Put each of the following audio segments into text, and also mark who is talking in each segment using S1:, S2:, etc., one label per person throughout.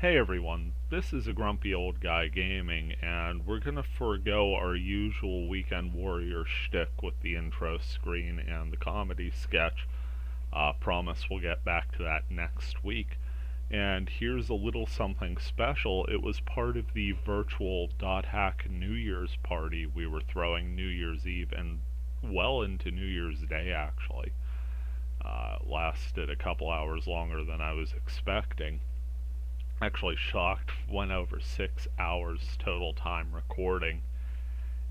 S1: Hey everyone, this is a grumpy old guy gaming, and we're gonna forego our usual weekend warrior shtick with the intro screen and the comedy sketch. Promise we'll get back to that next week. And here's a little something special. It was part of the virtual .hack New Year's party we were throwing New Year's Eve and well into New Year's Day actually. Lasted a couple hours longer than I was expecting. Actually shocked, went over 6 hours total time recording,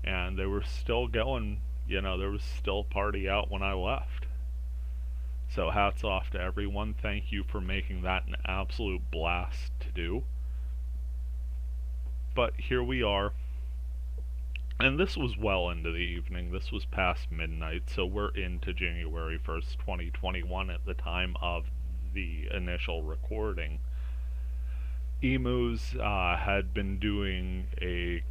S1: and they were still going. There was still party out when I left. So hats off to everyone. Thank you for making that an absolute blast to do. But here we are, and this was well into the evening. This was past midnight, so we're into January 1st, 2021 at the time of the initial recording. Emuz had been doing a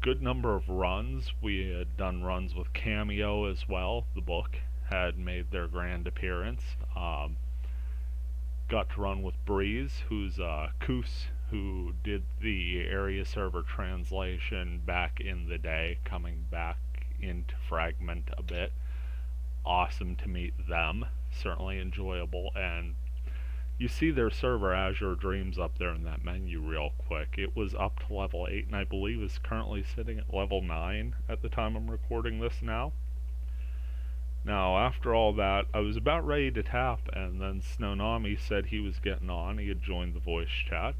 S1: good number of runs. We had done runs with Cameo as well. The book had made their grand appearance. Got to run with Breeze, who's Koos, who did the area server translation back in the day, coming back into Fragment a bit. Awesome to meet them. Certainly enjoyable, and you see their server Azure Dreams up there in that menu real quick. It was up to level 8 and I believe is currently sitting at level 9 at the time I'm recording this now. Now, after all that, I was about ready to tap, and then Snownami said he was getting on. He had joined the voice chat.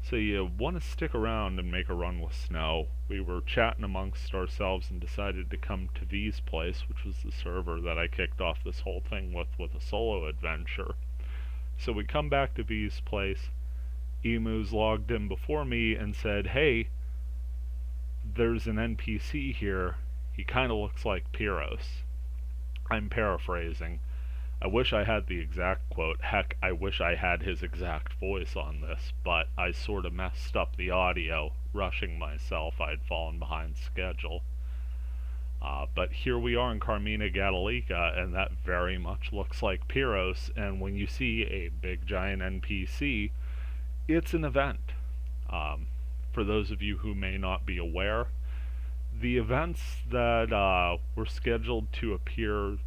S1: So you want to stick around and make a run with Snow. We were chatting amongst ourselves and decided to come to V's place, which was the server that I kicked off this whole thing with a solo adventure. So we come back to V's place. Emu's logged in before me and said, "Hey, there's an NPC here. He kind of looks like Pyros." I'm paraphrasing. I wish I had the exact quote. Heck, I wish I had his exact voice on this, but I sort of messed up the audio, rushing myself. I'd fallen behind schedule. But here we are in Carmina Gadalica, and that very much looks like Pyros, and when you see a big giant NPC, it's an event. For those of you who may not be aware, the events that were scheduled to appear,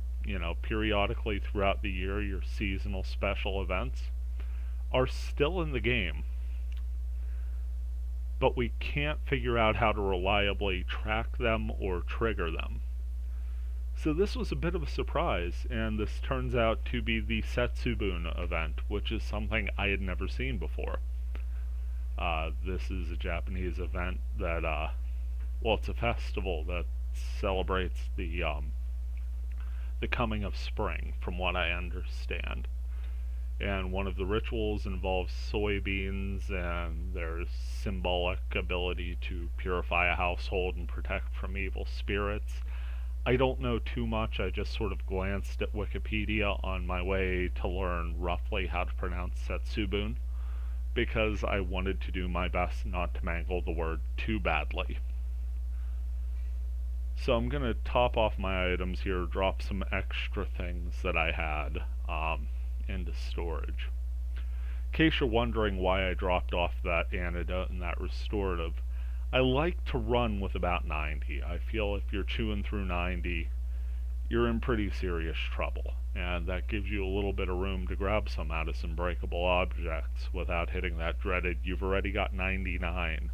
S1: periodically throughout the year, your seasonal special events, are still in the game. But we can't figure out how to reliably track them or trigger them. So this was a bit of a surprise, and this turns out to be the Setsubun event, which is something I had never seen before. This is a Japanese event that, it's a festival that celebrates the coming of spring, from what I understand. And one of the rituals involves soybeans and their symbolic ability to purify a household and protect from evil spirits. I don't know too much. I just sort of glanced at Wikipedia on my way to learn roughly how to pronounce Setsubun, because I wanted to do my best not to mangle the word too badly. So I'm going to top off my items here, drop some extra things that I had into storage. In case you're wondering why I dropped off that antidote and that restorative, I like to run with about 90. I feel if you're chewing through 90, you're in pretty serious trouble, and that gives you a little bit of room to grab some out of some breakable objects without hitting that dreaded "you've already got 99"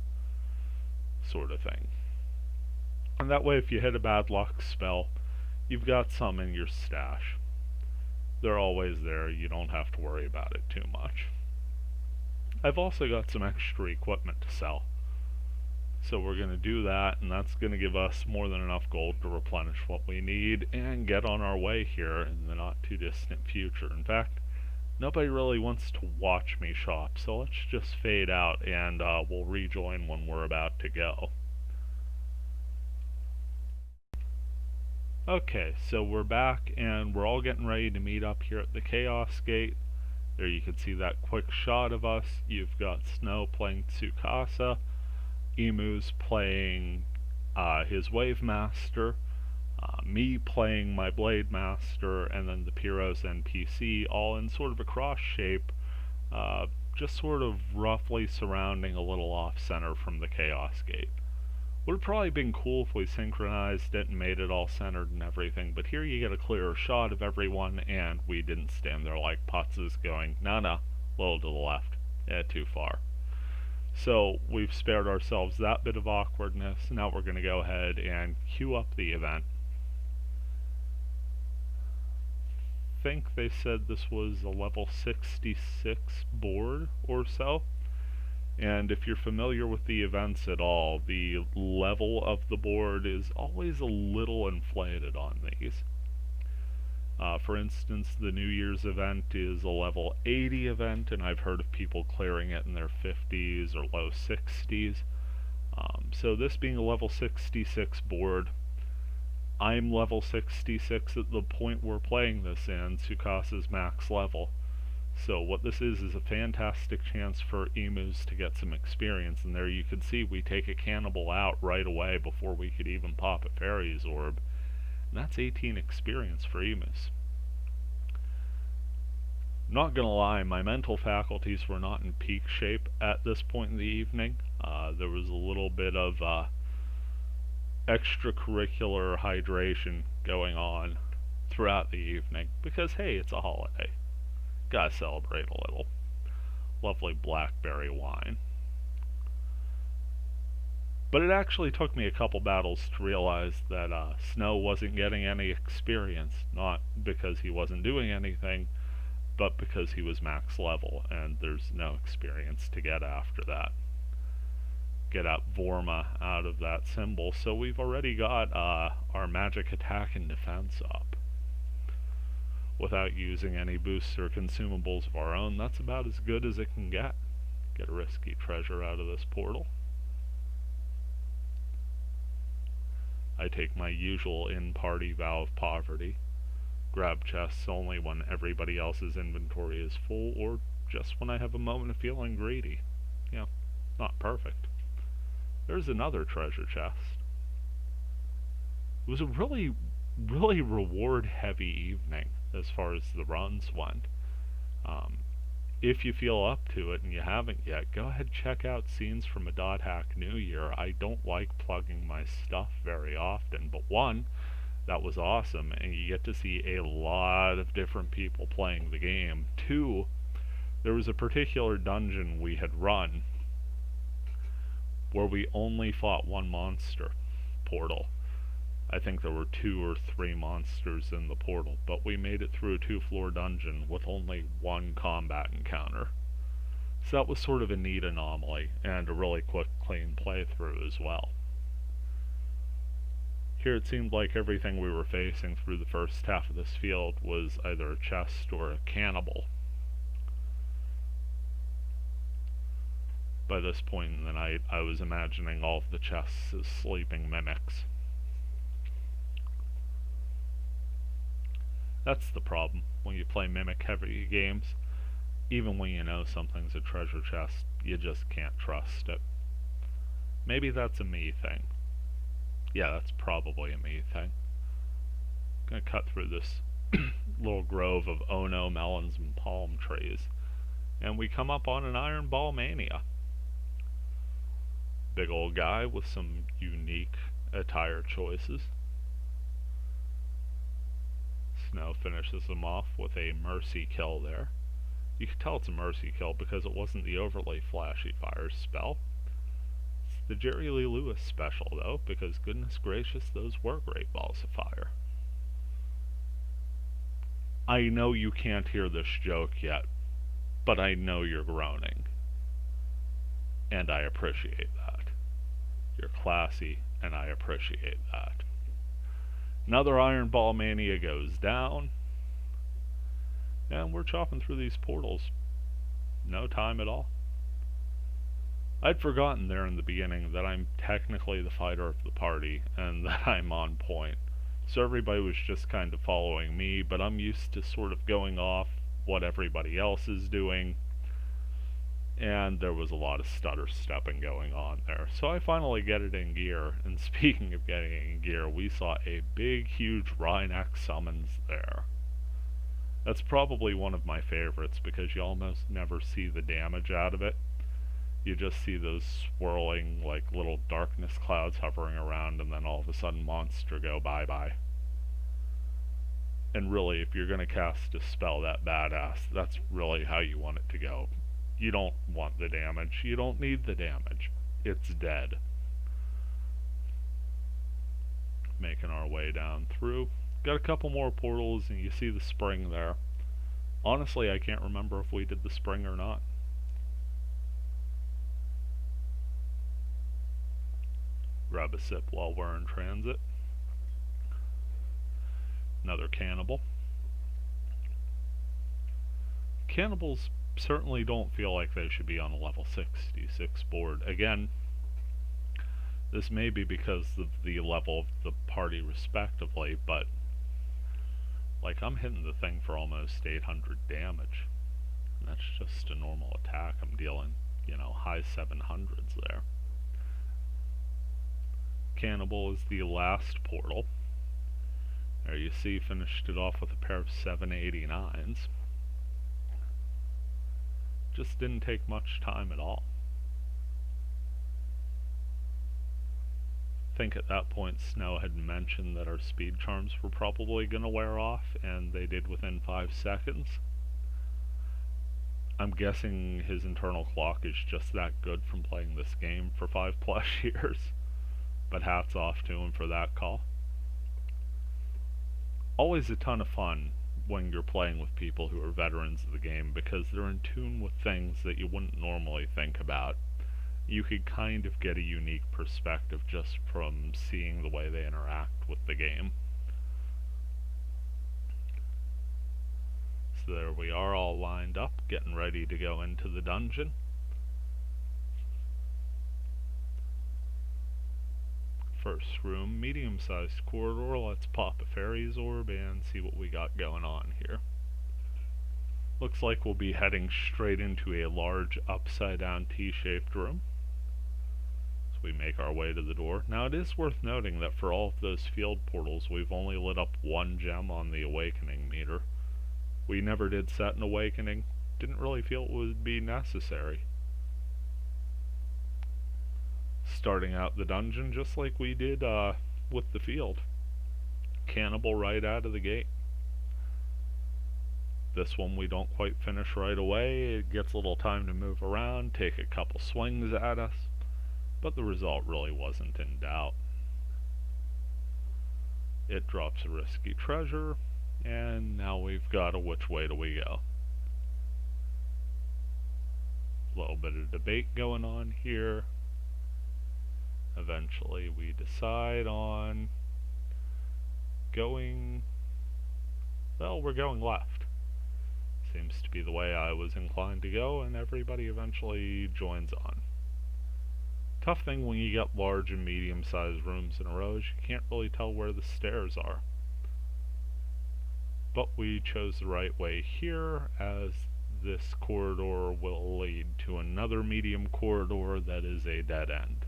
S1: sort of thing. And that way, if you hit a bad luck spell, you've got some in your stash. They're always there. You don't have to worry about it too much. I've also got some extra equipment to sell. So we're going to do that, and that's going to give us more than enough gold to replenish what we need and get on our way here in the not too distant future. In fact, nobody really wants to watch me shop, so let's just fade out and we'll rejoin when we're about to go. Okay, so we're back and we're all getting ready to meet up here at the Chaos Gate. There you can see that quick shot of us. You've got Snow playing Tsukasa, Emu's playing his Wave Master, me playing my Blade Master, and then the Pyros NPC, all in sort of a cross shape, just sort of roughly surrounding a little off-center from the Chaos Gate. Would have probably been cool if we synchronized it and made it all centered and everything, but here you get a clearer shot of everyone, and we didn't stand there like putzes going, no, a little to the left, too far. So we've spared ourselves that bit of awkwardness. Now we're going to go ahead and queue up the event. I think they said this was a level 66 board or so. And if you're familiar with the events at all, the level of the board is always a little inflated on these. For instance, the New Year's event is a level 80 event, and I've heard of people clearing it in their 50s or low 60s. So this being a level 66 board, I'm level 66 at the point we're playing this, and Tsukasa's max level. So what this is a fantastic chance for Emus to get some experience, and there you can see we take a cannibal out right away before we could even pop a fairy's orb, and that's 18 experience for Emus. Not gonna lie, my mental faculties were not in peak shape at this point in the evening. There was a little bit of extracurricular hydration going on throughout the evening, because hey, it's a holiday. Gotta celebrate a little. Lovely blackberry wine. But it actually took me a couple battles to realize that Snow wasn't getting any experience, not because he wasn't doing anything, but because he was max level, and there's no experience to get after that. Get out Vorma out of that symbol, so we've already got our magic attack and defense up. Without using any boosts or consumables of our own, that's about as good as it can get. Get a risky treasure out of this portal. I take my usual in-party vow of poverty. Grab chests only when everybody else's inventory is full, or just when I have a moment of feeling greedy. Yeah, not perfect. There's another treasure chest. It was a really reward-heavy evening as far as the runs went. If you feel up to it and you haven't yet, go ahead and check out Scenes from a Dot Hack New Year. I don't like plugging my stuff very often, but one, that was awesome, and you get to see a lot of different people playing the game. Two, there was a particular dungeon we had run where we only fought one monster portal. I think there were 2 or 3 monsters in the portal, but we made it through a 2-floor dungeon with only one combat encounter. So that was sort of a neat anomaly, and a really quick, clean playthrough as well. Here it seemed like everything we were facing through the first half of this field was either a chest or a cannibal. By this point in the night, I was imagining all of the chests as sleeping mimics. That's the problem when you play mimic-heavy games. Even when you know something's a treasure chest, you just can't trust it. Maybe that's a me thing. Yeah, that's probably a me thing. I'm gonna cut through this little grove of Ono melons and palm trees, and we come up on an Iron Ball Mania. Big old guy with some unique attire choices. Snow finishes them off with a mercy kill there. You can tell it's a mercy kill because it wasn't the overly flashy fire spell. It's the Jerry Lee Lewis special though, because goodness gracious, those were great balls of fire. I know you can't hear this joke yet, but I know you're groaning. And I appreciate that. You're classy, and I appreciate that. Another Iron Ball Mania goes down, and we're chopping through these portals. No time at all. I'd forgotten there in the beginning that I'm technically the fighter of the party, and that I'm on point. So everybody was just kind of following me, but I'm used to sort of going off what everybody else is doing, and there was a lot of stutter stepping going on there. So I finally get it in gear, and speaking of getting it in gear, we saw a big, huge Rhinox summons there. That's probably one of my favorites because you almost never see the damage out of it. You just see those swirling, like, little darkness clouds hovering around, and then all of a sudden monster go bye-bye. And really, if you're going to cast a spell that badass, that's really how you want it to go. You don't want the damage. You don't need the damage. It's dead. Making our way down through. Got a couple more portals, and you see the spring there. Honestly, I can't remember if we did the spring or not. Grab a sip while we're in transit. Another cannibal. Cannibals certainly don't feel like they should be on a level 66 board. Again, this may be because of the level of the party respectively, but like, I'm hitting the thing for almost 800 damage. And that's just a normal attack. I'm dealing, high 700s there. Cannibal is the last portal. There you see, finished it off with a pair of 789s. Just didn't take much time at all. I think at that point Snow had mentioned that our speed charms were probably going to wear off, and they did within 5 seconds. I'm guessing his internal clock is just that good from playing this game for 5+ years, but hats off to him for that call. Always a ton of fun when you're playing with people who are veterans of the game, because they're in tune with things that you wouldn't normally think about. You could kind of get a unique perspective just from seeing the way they interact with the game. So there we are, all lined up, getting ready to go into the dungeon. First room, medium-sized corridor. Let's pop a fairy's orb and see what we got going on here. Looks like we'll be heading straight into a large upside-down T-shaped room. So we make our way to the door. Now it is worth noting that for all of those field portals, we've only lit up 1 gem on the awakening meter. We never did set an awakening. Didn't really feel it would be necessary. Starting out the dungeon just like we did with the field. Cannibal right out of the gate. This one we don't quite finish right away. It gets a little time to move around, take a couple swings at us, but the result really wasn't in doubt. It drops a risky treasure, and now we've got a which way do we go. A little bit of debate going on here. Eventually we decide on going, well, we're going left. Seems to be the way I was inclined to go, and everybody eventually joins on. Tough thing when you get large and medium-sized rooms in a row is you can't really tell where the stairs are. But we chose the right way here, as this corridor will lead to another medium corridor that is a dead end.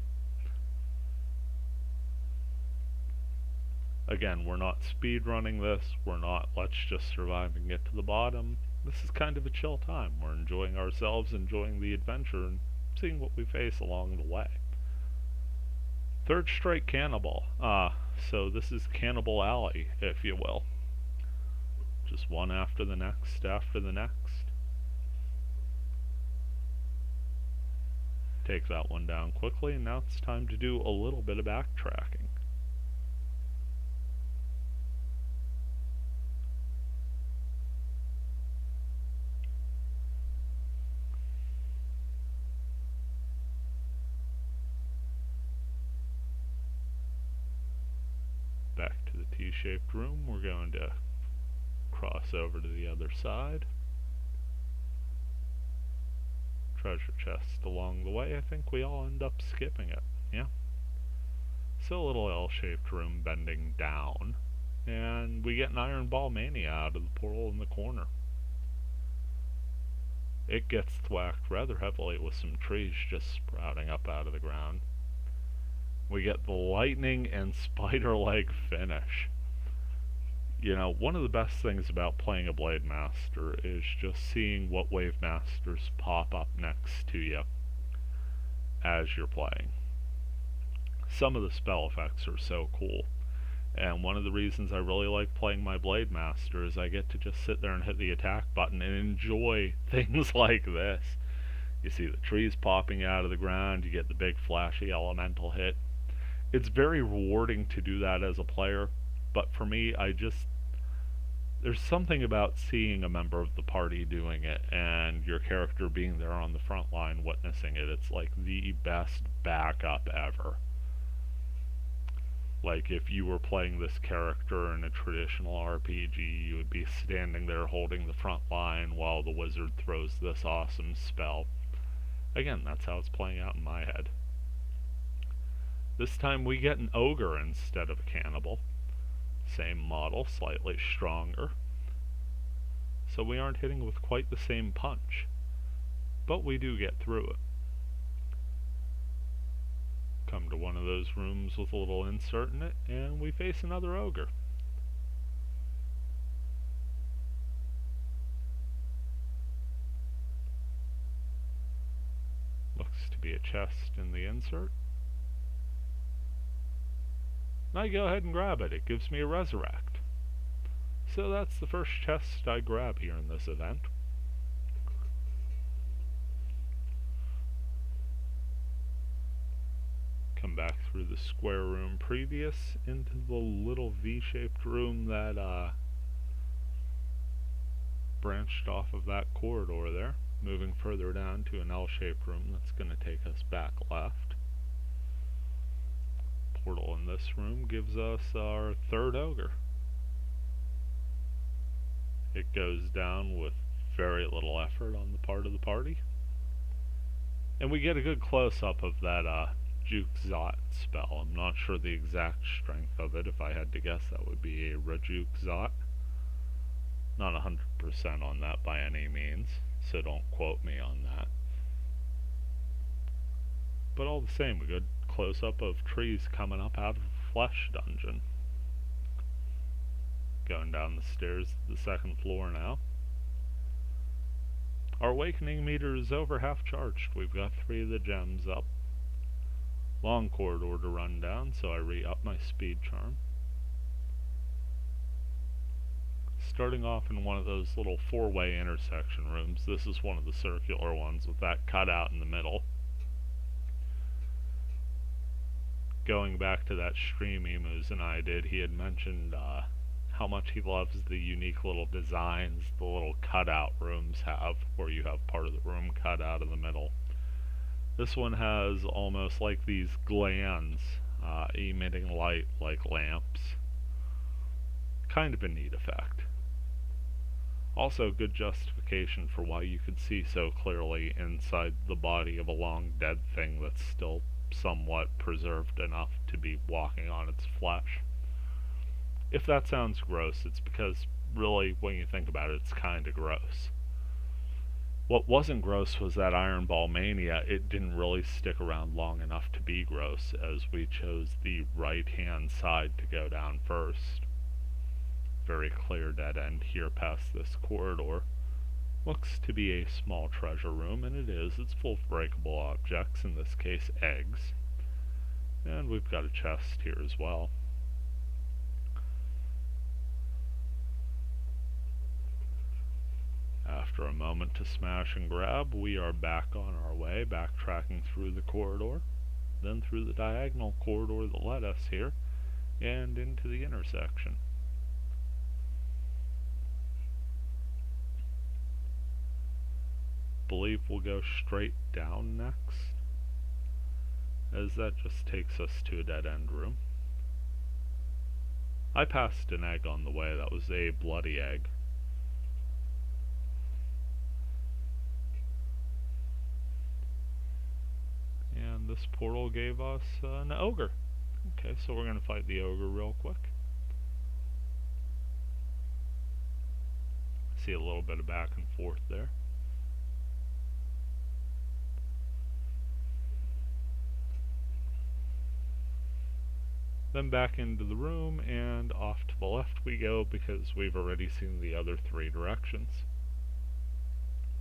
S1: Again, we're not speed running this, we're not let's just survive and get to the bottom. This is kind of a chill time. We're enjoying ourselves, enjoying the adventure, and seeing what we face along the way. Third straight cannibal. So this is Cannibal Alley, if you will. Just one after the next, after the next. Take that one down quickly, and now it's time to do a little bit of backtracking. Back to the T-shaped room. We're going to cross over to the other side. Treasure chest along the way. I think we all end up skipping it. Yeah. So a little L-shaped room bending down. And we get an Iron Ball Mania out of the portal in the corner. It gets thwacked rather heavily with some trees just sprouting up out of the ground. We get the lightning and spider leg finish. You know, one of the best things about playing a Blade Master is just seeing what Wave Masters pop up next to you as you're playing. Some of the spell effects are so cool. And one of the reasons I really like playing my Blade Master is I get to just sit there and hit the attack button and enjoy things like this. You see the trees popping out of the ground, you get the big flashy elemental hit. It's very rewarding to do that as a player, but for me, there's something about seeing a member of the party doing it and your character being there on the front line witnessing it. It's like the best backup ever. Like if you were playing this character in a traditional RPG, you would be standing there holding the front line while the wizard throws this awesome spell. Again, that's how it's playing out in my head. This time we get an ogre instead of a cannibal. Same model, slightly stronger. So we aren't hitting with quite the same punch. But we do get through it. Come to one of those rooms with a little insert in it, and we face another ogre. Looks to be a chest in the insert. And I go ahead and grab it. It gives me a resurrect. So that's the first chest I grab here in this event. Come back through the square room previous into the little V-shaped room that branched off of that corridor there. Moving further down to an L-shaped room that's going to take us back left. Portal in this room gives us our third ogre. It goes down with very little effort on the part of the party. And we get a good close-up of that Juke Zot spell. I'm not sure the exact strength of it. If I had to guess, that would be a Rajuke Zot. Not 100% on that by any means, so don't quote me on that. But all the same, a good close-up of trees coming up out of a flesh dungeon. Going down the stairs to the second floor now. Our awakening meter is over half charged. We've got 3 of the gems up. Long corridor to run down, so I re-up my speed charm. Starting off in one of those little 4-way intersection rooms. This is one of the circular ones with that cutout in the middle. Going back to that stream Emuz and I did, he had mentioned how much he loves the unique little designs the little cutout rooms have, where you have part of the room cut out in the middle. This one has almost like these glands emitting light like lamps. Kind of a neat effect. Also good justification for why you could see so clearly inside the body of a long dead thing that's still somewhat preserved enough to be walking on its flesh. If that sounds gross, it's because really, when you think about it, it's kinda gross. What wasn't gross was that Iron Ball Mania. It didn't really stick around long enough to be gross, as we chose the right-hand side to go down first. Very clear dead end here past this corridor. Looks to be a small treasure room, and it is. It's full of breakable objects, in this case eggs. And we've got a chest here as well. After a moment to smash and grab, we are back on our way, backtracking through the corridor, then through the diagonal corridor that led us here, and into the intersection. Believe we'll go straight down next, as that just takes us to a dead-end room. I passed an egg on the way. That was a bloody egg. And this portal gave us an ogre. Okay, so we're going to fight the ogre real quick. See a little bit of back and forth there. Then back into the room, and off to the left we go because we've already seen the other three directions.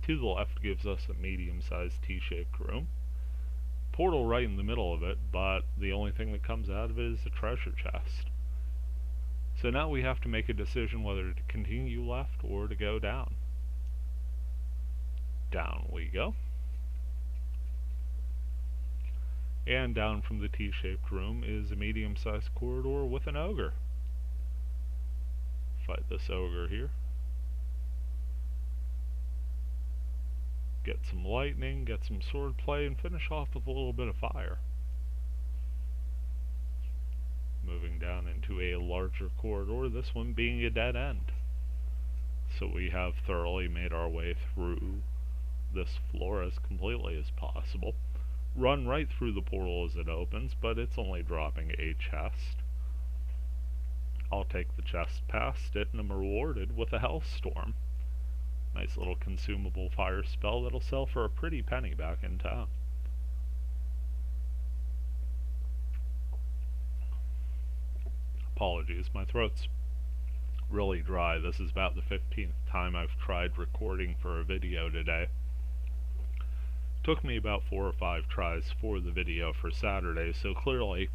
S1: To the left gives us a medium-sized T-shaped room. Portal right in the middle of it, but the only thing that comes out of it is a treasure chest. So now we have to make a decision whether to continue left or to go down. Down we go. And down from the T-shaped room is a medium-sized corridor with an ogre. Fight this ogre here. Get some lightning, get some sword play, and finish off with a little bit of fire. Moving down into a larger corridor, this one being a dead end. So we have thoroughly made our way through this floor as completely as possible. Run right through the portal as it opens, but it's only dropping a chest. I'll take the chest past it, and I'm rewarded with a Hellstorm. Nice little consumable fire spell that'll sell for a pretty penny back in town. Apologies, my throat's really dry. This is about the 15th time I've tried recording for a video today. Took me about 4 or 5 tries for the video for Saturday, so clearly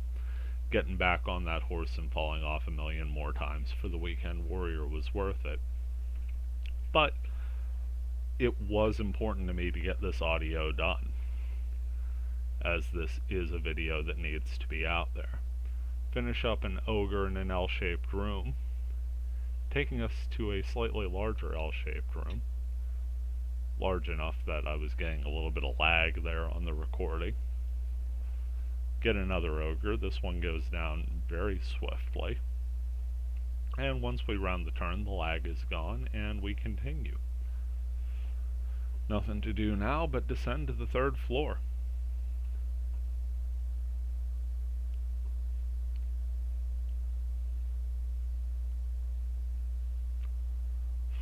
S1: getting back on that horse and falling off a million more times for the Weekend Warrior was worth it. But it was important to me to get this audio done, as this is a video that needs to be out there. Finish up an ogre in an L-shaped room, taking us to a slightly larger L-shaped room. Large enough that I was getting a little bit of lag there on the recording. Get another ogre. This one goes down very swiftly. And once we round the turn, the lag is gone, and we continue. Nothing to do now but descend to the 3rd floor.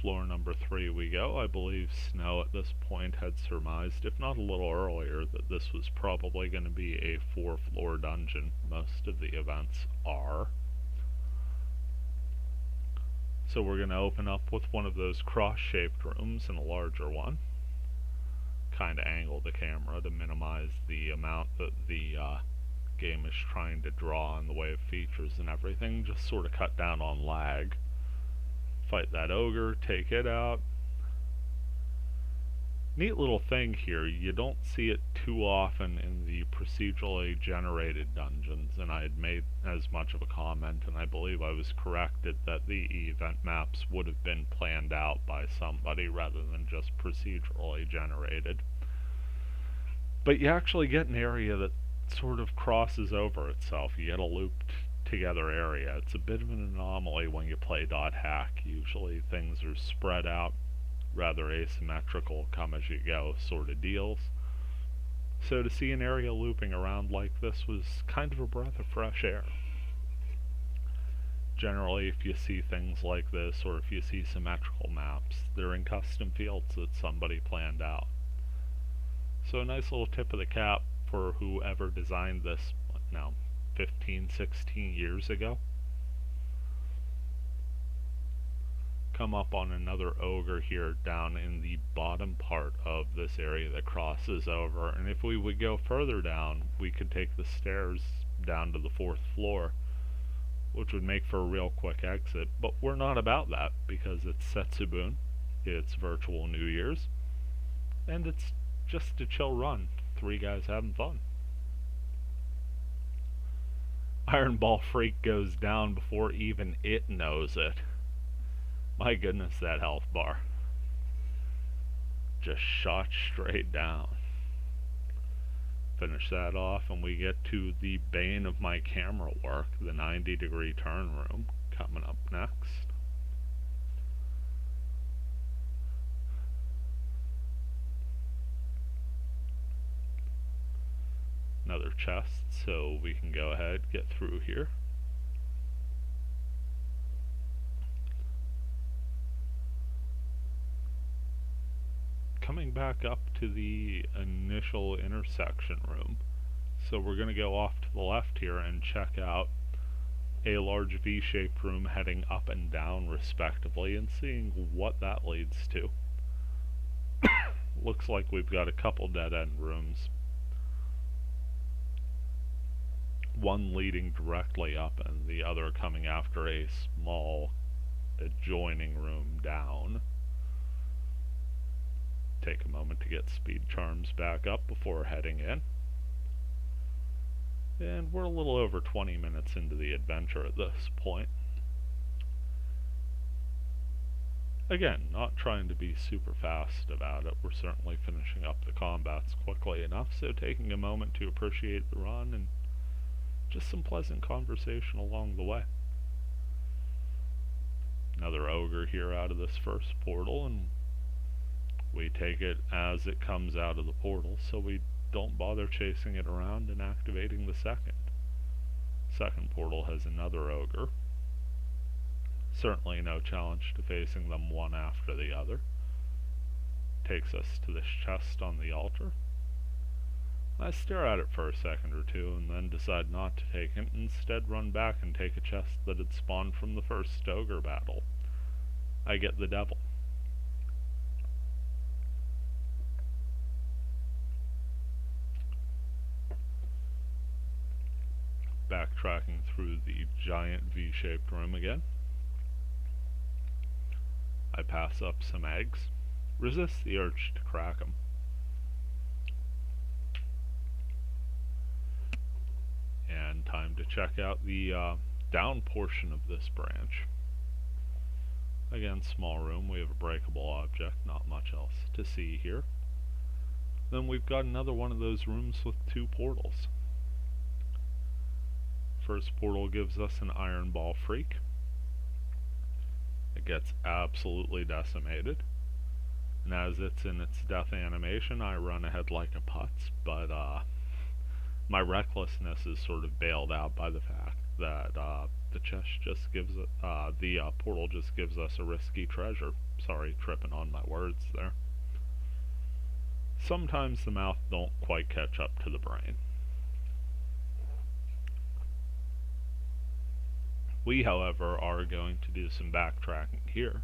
S1: Floor number 3 we go. I believe Snow at this point had surmised, if not a little earlier, that this was probably going to be a 4-floor dungeon. Most of the events are. So we're going to open up with one of those cross-shaped rooms and a larger one. Kind of angle the camera to minimize the amount that the game is trying to draw in the way of features and everything. Just sort of cut down on lag. Fight that ogre, take it out. Neat little thing here, you don't see it too often in the procedurally generated dungeons, and I had made as much of a comment, and I believe I was corrected that the event maps would have been planned out by somebody rather than just procedurally generated. But you actually get an area that sort of crosses over itself. You get a looped together area. It's a bit of an anomaly when you play .hack. Usually things are spread out, rather asymmetrical, come as you go sort of deals. So to see an area looping around like this was kind of a breath of fresh air. Generally, if you see things like this, or if you see symmetrical maps, they're in custom fields that somebody planned out. So a nice little tip of the cap for whoever designed this, now 15, 16 years ago. Come up on another ogre here down in the bottom part of this area that crosses over, and if we would go further down, we could take the stairs down to the 4th floor, which would make for a real quick exit, but we're not about that because it's Setsubun, it's virtual New Year's, and it's just a chill run, 3 guys having fun. Iron Ball Freak goes down before even it knows it. My goodness, that health bar. Just shot straight down. Finish that off and we get to the bane of my camera work, the 90-degree turn room, coming up next. Another chest, so we can go ahead, get through here. Coming back up to the initial intersection room. So we're going to go off to the left here and check out a large V-shaped room heading up and down respectively, and seeing what that leads to. Looks like we've got a couple dead-end rooms. One leading directly up and the other coming after a small adjoining room down. Take a moment to get speed charms back up before heading in. And we're a little over 20 minutes into the adventure at this point. Again, not trying to be super fast about it. We're certainly finishing up the combats quickly enough, so taking a moment to appreciate the run and just some pleasant conversation along the way. Another ogre here out of this first portal, and we take it as it comes out of the portal, so we don't bother chasing it around and activating the second. Second portal has another ogre. Certainly no challenge to facing them one after the other. Takes us to this chest on the altar. I stare at it for a second or two and then decide not to take it, instead run back and take a chest that had spawned from the first ogre battle. I get the devil. Backtracking through the giant V-shaped room again. I pass up some eggs. Resist the urge to crack them. And time to check out the down portion of this branch. Again, small room. We have a breakable object. Not much else to see here. Then we've got another one of those rooms with two portals. First portal gives us an iron ball freak. It gets absolutely decimated. And as it's in its death animation, I run ahead like a putz, but my recklessness is sort of bailed out by the fact that the chest just gives it, the portal just gives us a risky treasure. Sorry, tripping on my words there. Sometimes the mouth don't quite catch up to the brain. We, however, are going to do some backtracking here.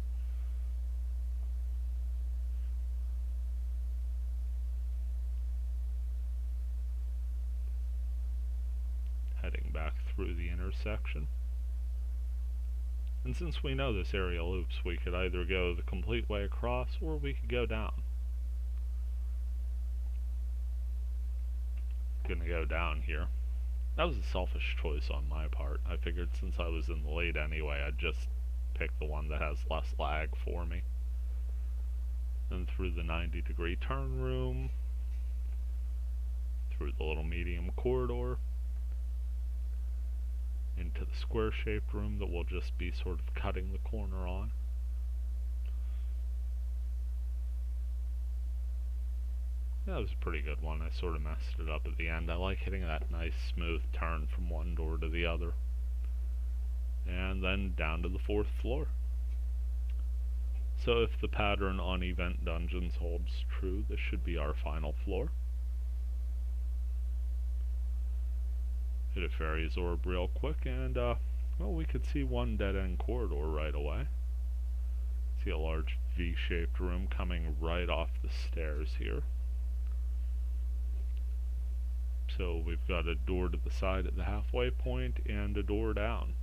S1: Heading back through the intersection. And since we know this area loops, we could either go the complete way across, or we could go down. Gonna go down here. That was a selfish choice on my part. I figured since I was in the lead anyway, I'd just pick the one that has less lag for me. And through the 90-degree turn room, through the little medium corridor, into the square-shaped room that we'll just be sort of cutting the corner on. That was a pretty good one. I sort of messed it up at the end. I like hitting that nice smooth turn from one door to the other. And then down to the 4th floor. So if the pattern on event dungeons holds true, this should be our final floor. Hit a fairy's orb real quick, and well, we could see one dead-end corridor right away. See a large V-shaped room coming right off the stairs here. So we've got a door to the side at the halfway point and a door down.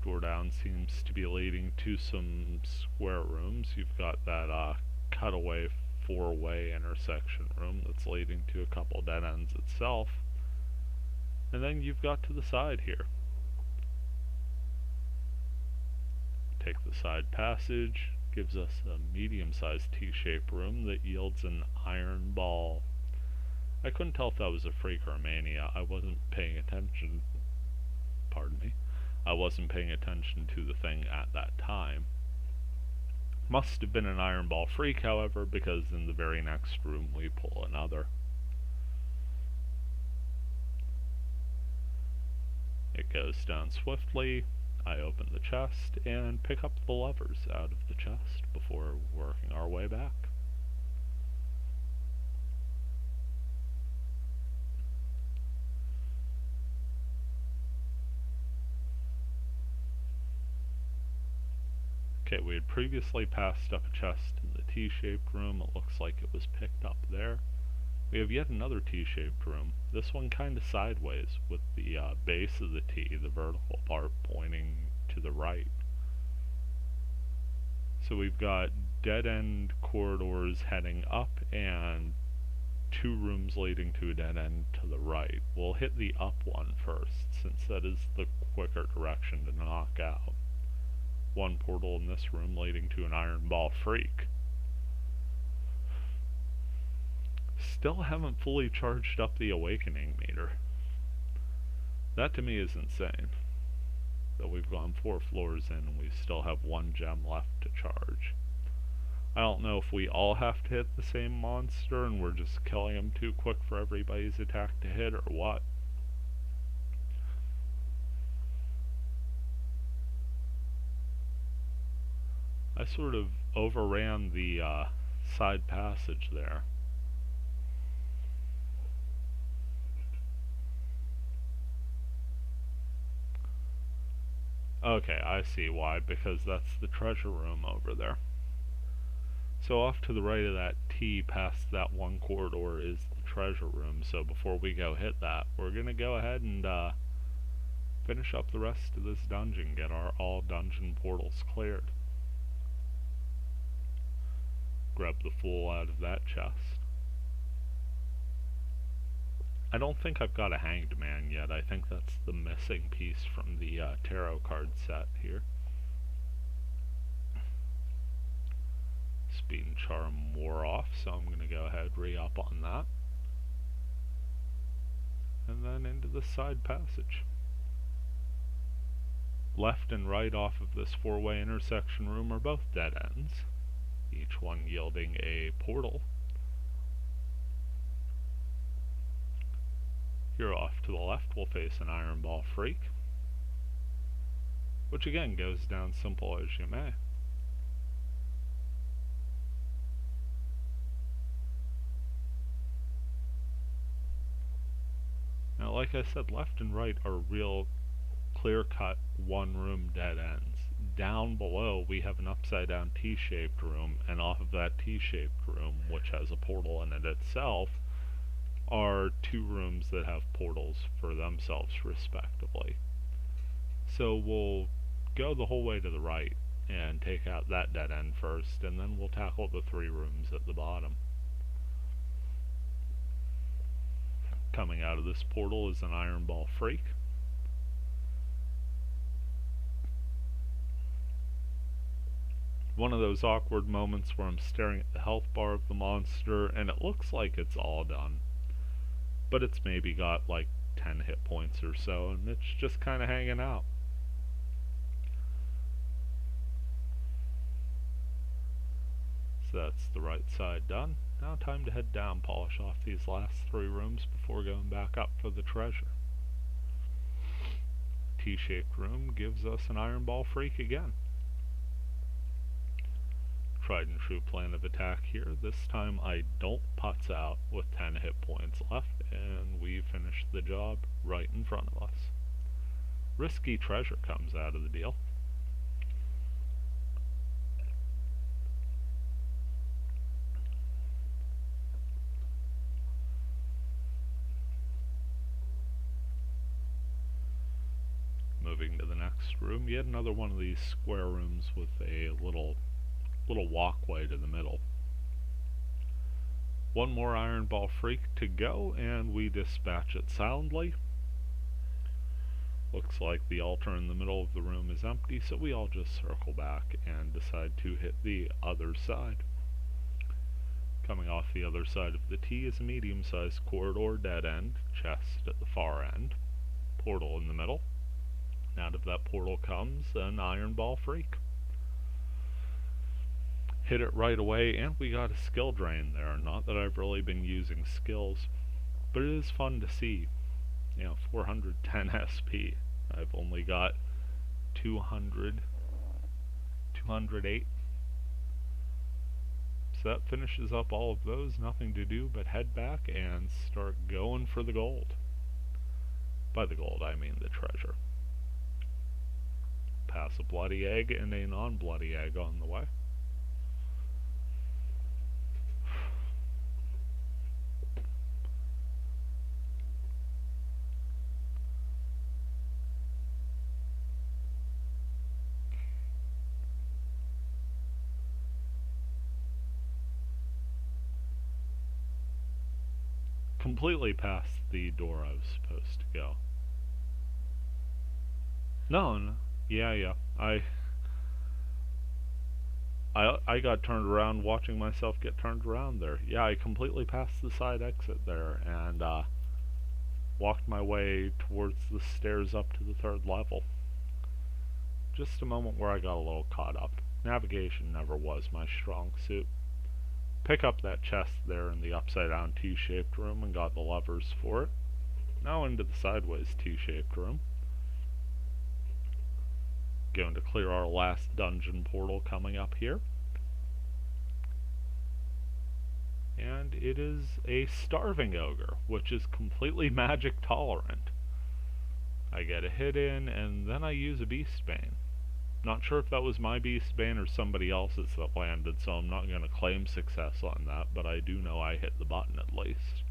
S1: Door down seems to be leading to some square rooms. You've got that cutaway 4-way intersection room that's leading to a couple dead ends itself. And then you've got to the side here. Take the side passage, gives us a medium-sized T-shaped room that yields an iron ball. I couldn't tell if that was a freak or a mania. I wasn't paying attention. Pardon me. I wasn't paying attention to the thing at that time. Must have been an iron ball freak, however, because in the very next room we pull another. It goes down swiftly. I open the chest and pick up the levers out of the chest before working our way back. Okay, we had previously passed up a chest in the T-shaped room. It looks like it was picked up there. We have yet another T-shaped room. This one kind of sideways, with the base of the T, the vertical part, pointing to the right. So we've got dead-end corridors heading up and 2 rooms leading to a dead end to the right. We'll hit the up one first, since that is the quicker direction to knock out. 1 portal in this room leading to an Iron Ball Freak. Still haven't fully charged up the awakening meter. That to me is insane. That we've gone 4 floors in and we still have 1 gem left to charge. I don't know if we all have to hit the same monster and we're just killing him too quick for everybody's attack to hit, or what. I sort of overran the side passage there. Okay, I see why, because that's the treasure room over there. So off to the right of that T, past that 1 corridor, is the treasure room. So before we go hit that, we're gonna go ahead and finish up the rest of this dungeon, get our all dungeon portals cleared. Grab the Fool out of that chest. I don't think I've got a Hanged Man yet. I think that's the missing piece from the tarot card set here. Speed and Charm wore off, so I'm going to go ahead re-up on that. And then into the side passage. Left and right off of this 4-way intersection room are both dead ends, each one yielding a portal. Here off to the left we'll face an Iron Ball Freak, which again goes down simple as you may. Now, like I said, left and right are real clear-cut 1-room dead ends. Down below we have an upside down T-shaped room, and off of that T-shaped room, which has a portal in it itself, are 2 rooms that have portals for themselves respectively. So we'll go the whole way to the right and take out that dead end first, and then we'll tackle the 3 rooms at the bottom. Coming out of this portal is an Iron Ball Freak. One of those awkward moments where I'm staring at the health bar of the monster and it looks like it's all done, but it's maybe got like 10 hit points or so, and it's just kind of hanging out. So that's the right side done. Now time to head down, polish off these last 3 rooms before going back up for the treasure. T-shaped room gives us an Iron Ball Freak again. Tried and true plan of attack here. This time I don't putz out with 10 hit points left, and we finish the job right in front of us. Risky treasure comes out of the deal. Moving to the next room, yet another one of these square rooms with a little walkway to the middle. 1 more Iron Ball Freak to go, and we dispatch it soundly. Looks like the altar in the middle of the room is empty, so we all just circle back and decide to hit the other side. Coming off the other side of the T is a medium-sized corridor dead end, chest at the far end, portal in the middle. Out of that portal comes an Iron Ball Freak. Hit it right away, and we got a skill drain there. Not that I've really been using skills, but it is fun to see. 410 SP. I've only got 208. So that finishes up all of those. Nothing to do but head back and start going for the gold. By the gold, I mean the treasure. pass a bloody egg and a non-bloody egg on the way. Completely past the door I was supposed to go. No, no. Yeah. I got turned around watching myself get turned around there. Yeah, I completely passed the side exit there and walked my way towards the stairs up to the third level. Just a moment where I got a little caught up. Navigation never was my strong suit. Pick up that chest there in the upside down T-shaped room and got the levers for it. Now into the sideways T-shaped room. Going to clear our last dungeon portal coming up here. And it is a starving ogre, which is completely magic tolerant. I get a hit in, and then I use a beast bane. Not sure if that was my beast bane or somebody else's that landed, so I'm not going to claim success on that, but I do know I hit the button at least.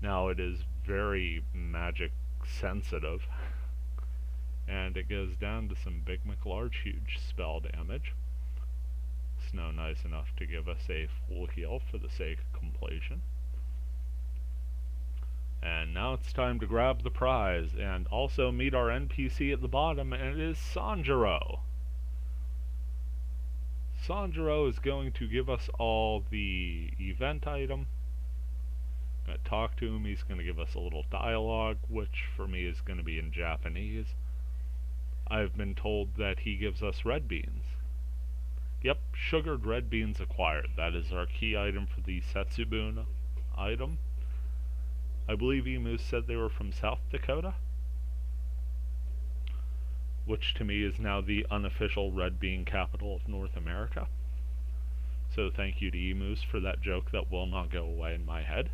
S1: Now it is very magic sensitive, and it goes down to some big McLarge huge spell damage. Snow nice enough to give us a full heal for the sake of completion. And now it's time to grab the prize and also meet our NPC at the bottom, and it is Sanjuro. Sanjuro is going to give us all the event item. I'm going to talk to him. He's going to give us a little dialogue, which for me is going to be in Japanese. I've been told that he gives us red beans. Yep, sugared red beans acquired. That is our key item for the Setsubun item. I believe Emuz said they were from South Dakota, which to me is now the unofficial red bean capital of North America. So thank you to Emuz for that joke that will not go away in my head.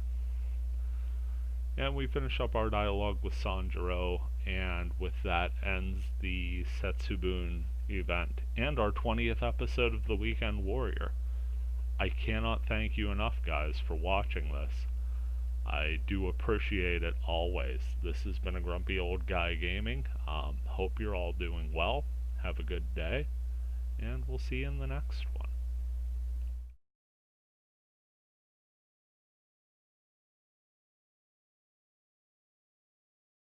S1: And we finish up our dialogue with Sanjuro, and with that ends the Setsubun event and our 20th episode of The Weekend Warrior. I cannot thank you enough, guys, for watching this. I do appreciate it always. This has been a grumpy old guy gaming. Hope you're all doing well. Have a good day, and we'll see you in the next one.